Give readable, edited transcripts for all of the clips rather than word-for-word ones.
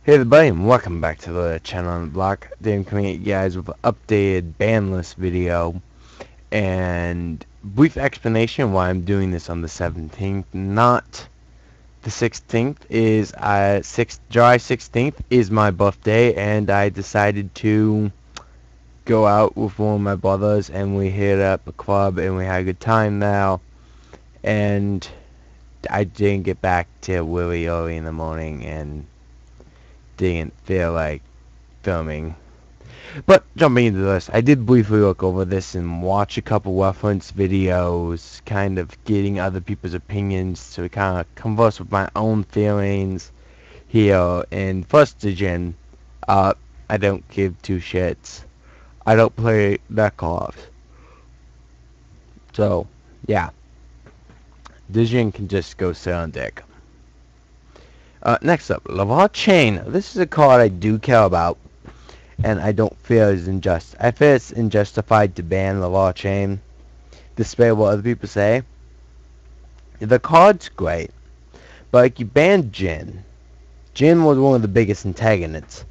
Hey everybody, and welcome back to the channel on the block. Today I'm coming at you guys with an updated ban list video and brief explanation why I'm doing this on the 17th, not the 16th. July 16th is my birthday, and I decided to go out with one of my brothers, and we hit up a club and we had a good time now. And I didn't get back till really early in the morning and didn't feel like filming. But jumping into this, I did briefly look over this and watch a couple reference videos, kind of getting other people's opinions to kind of converse with my own feelings here. And first Sung-Joon, I don't give two shits. I don't play that cards. So, yeah. Sung-Joon can just go sit on deck. Next up, Lavar Chain. This is a card I do care about, and I don't feel is unjust. I feel it's unjustified to ban Lavar Chain, despite what other people say. The card's great, but like you banned Jin. Jin was one of the biggest antagonists.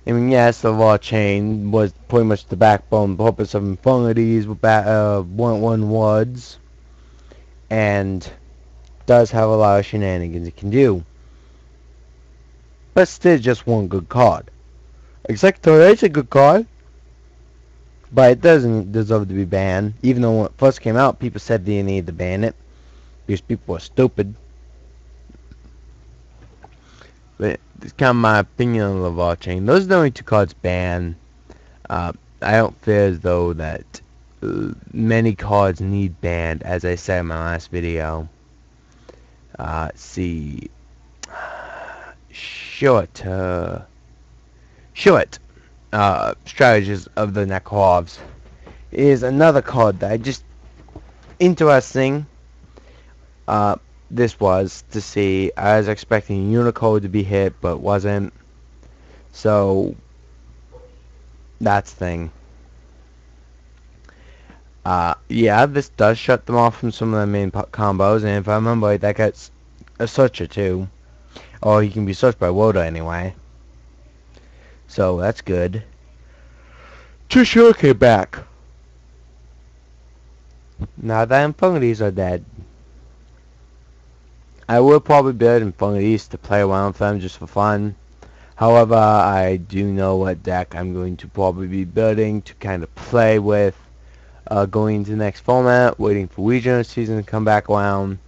I mean, yes, Lavar Chain was pretty much the backbone purpose of Infinities with 1-1 words, and does have a lot of shenanigans it can do. But still just one good card. Executor is a good card, but it doesn't deserve to be banned. Even though when it first came out, people said they needed to ban it because people are stupid. But it's kind of my opinion on Lavar Chain. Those are the only two cards banned. I don't feel as though that many cards need banned, as I said in my last video. See. Short Strategies of the Nekrovs is another card that I just interesting. This was to see. I was expecting Unicode to be hit, but wasn't. So that's the thing. Yeah, this does shut them off from some of the main combos, and if I remember right, that gets a searcher too. Or he can be searched by Woda anyway. So that's good. Trishula came back. Now that Infinities are dead, I will probably build Infinities to play around with them just for fun. However, I do know what deck I'm going to probably be building to kind of play with going into the next format, waiting for regional season to come back around,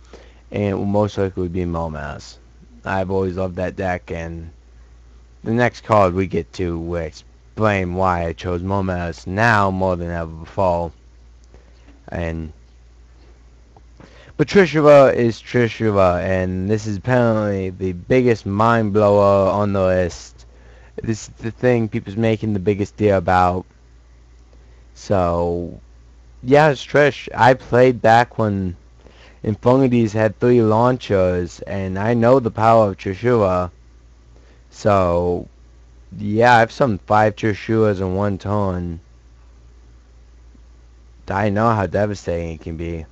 and it will most likely be Momas. I've always loved that deck, and the next card we get to will explain why I chose Momas now more than ever before. But Trishula is Trishula, and this is apparently the biggest mind blower on the list. This is the thing people's making the biggest deal about. So, yeah, it's Trish. I played back when Infinities had 3 launchers, and I know the power of Trishula. So, yeah, I've summoned 5 Trishulas in one turn. I know how devastating it can be.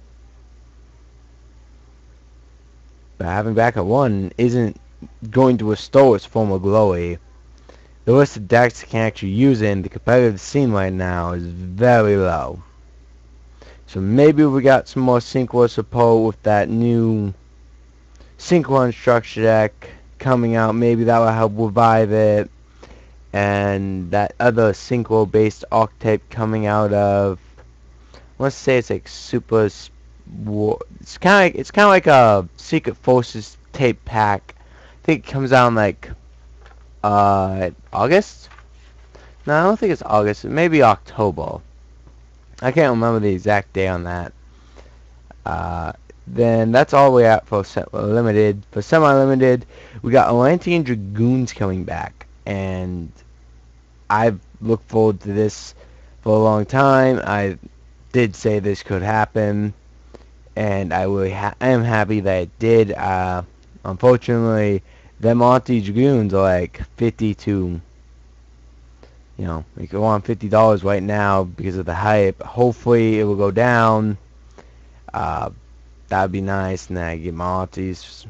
But having back at 1 isn't going to restore its former glory. The list of decks that can actually use it in the competitive scene right now is very low. So maybe we got some more Synchro support with that new Synchro structure deck coming out. Maybe that will help revive it. And that other Synchro based archetype coming out of, let's say it's like Super War. It's kind of like a Secret Forces tape pack. I think it comes out in like August. No, I don't think it's August. Maybe October. I can't remember the exact day on that. Then that's all we got for limited. For semi-limited, we got Atlantean Dragoons coming back, and I've looked forward to this for a long time. I did say this could happen, and I really am happy that it did. Unfortunately, them Atlantean Dragoons are like 50 to, you know, you can go on $50 right now because of the hype. Hopefully it will go down. That'd be nice, and then I get my aunties.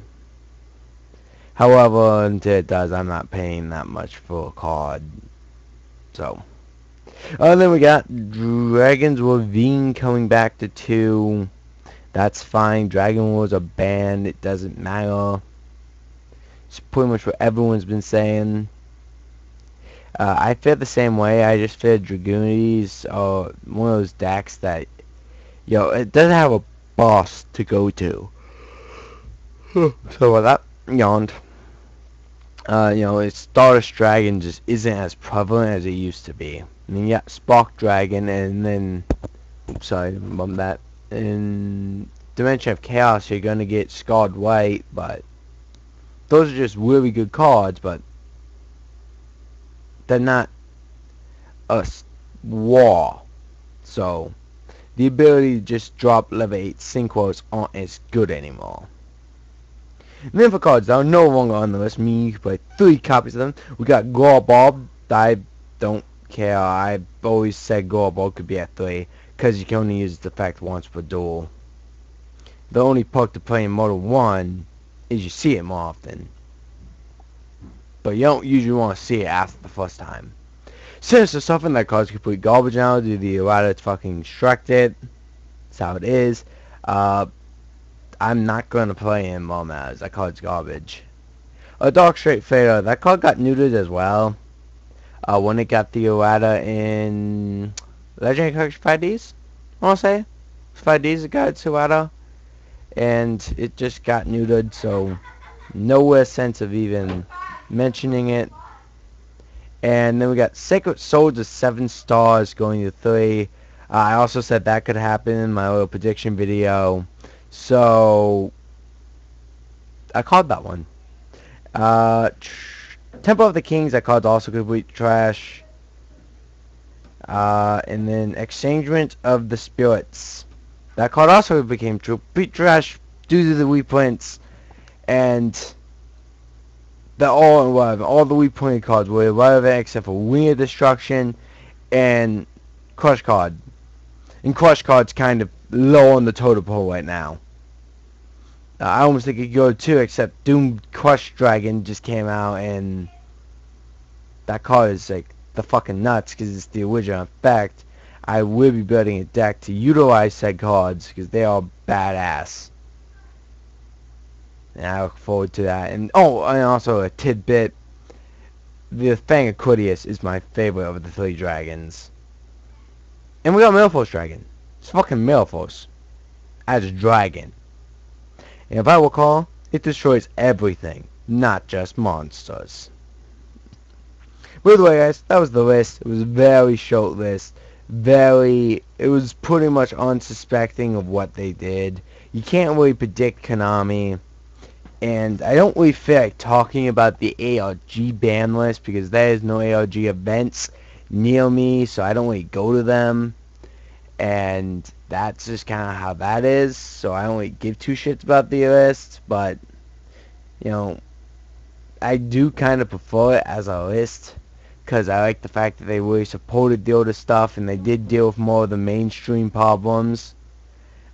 However, until it does, I'm not paying that much for a card. So, then we got Dragon's Ravine coming back to 2. That's fine. Dragon Wars are banned. It doesn't matter. It's pretty much what everyone's been saying. I feel the same way. I just feel Dragoonies are one of those decks that, it doesn't have a boss to go to. So with that yawned. It's Stardust Dragon just isn't as prevalent as it used to be. I mean, yeah, Spark Dragon, and then, oops, sorry, bummed that. In Dimension of Chaos, you're gonna get Scarred White, but those are just really good cards, but they're not a war. So, the ability to just drop level 8 synchros aren't as good anymore. And then for cards that are no longer on the list, me you can play 3 copies of them. We got Gorbob. I don't care. I've always said Gorbob could be at 3, because you can only use the effect once per duel. The only perk to play in Model 1 is you see it more often. But you don't usually want to see it after the first time. Sinister Stuff in that card's complete garbage now due to the errata it's fucking instructed. That's how it is. I'm not going to play him on that. That card's garbage. A Dark Straight Fader. That card got neutered as well. When it got the errata in Legendary Collection 5Ds, I want to say. 5Ds it got its errata. And it just got neutered, so no sense of even mentioning it. And then we got Sacred Swords of 7 stars going to 3. I also said that could happen in my little prediction video. So, I called that one. Temple of the Kings, that card's also complete trash. And then Exchangement of the Spirits. That card also became complete trash due to the reprints. And they're all irrelevant. All the reprinted cards were irrelevant except for Wing of Destruction and Crush Card. And Crush Card's kind of low on the totem pole right now. I almost think it could go 2, except Doom Crush Dragon just came out, and that card is like the fucking nuts because it's the original effect. I will be building a deck to utilize said cards because they are badass. And I look forward to that. And also a tidbit. The Fang of Critias is my favorite of the 3 dragons. And we got Milfos Dragon. It's fucking Milfos as a dragon. And if I recall, it destroys everything, not just monsters. By the way, guys, that was the list. It was a very short list. It was pretty much unsuspecting of what they did. You can't really predict Konami. And I don't really feel like talking about the ARG ban list because there is no ARG events near me, so I don't really go to them. And that's just kind of how that is, so I don't really give 2 shits about the list, but, I do kind of prefer it as a list, because I like the fact that they really supported the older stuff, and they did deal with more of the mainstream problems,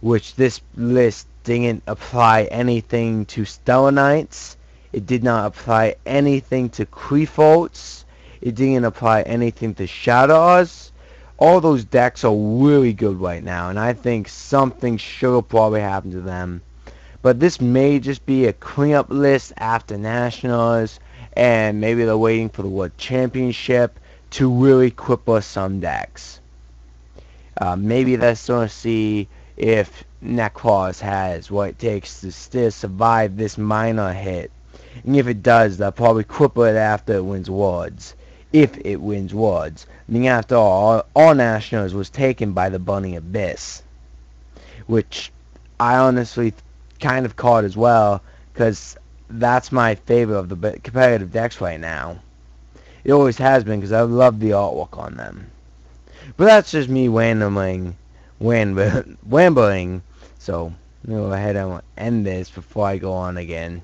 which this list didn't apply anything to Stellar Knights, it did not apply anything to Krefolds, it didn't apply anything to Shadows. All those decks are really good right now, and I think something should probably happen to them. But this may just be a cleanup list after Nationals, and maybe they're waiting for the World Championship to really cripple some decks. Maybe they're starting to see if Necros has what it takes to still survive this minor hit. And if it does, they'll probably cripple it after it wins Worlds. If it wins Worlds. I mean, after all Nationals was taken by the Burning Abyss. Which I honestly kind of caught as well, because that's my favorite of the competitive decks right now. It always has been, because I love the artwork on them. But that's just me rambling. So, I'm going to go ahead and end this before I go on again.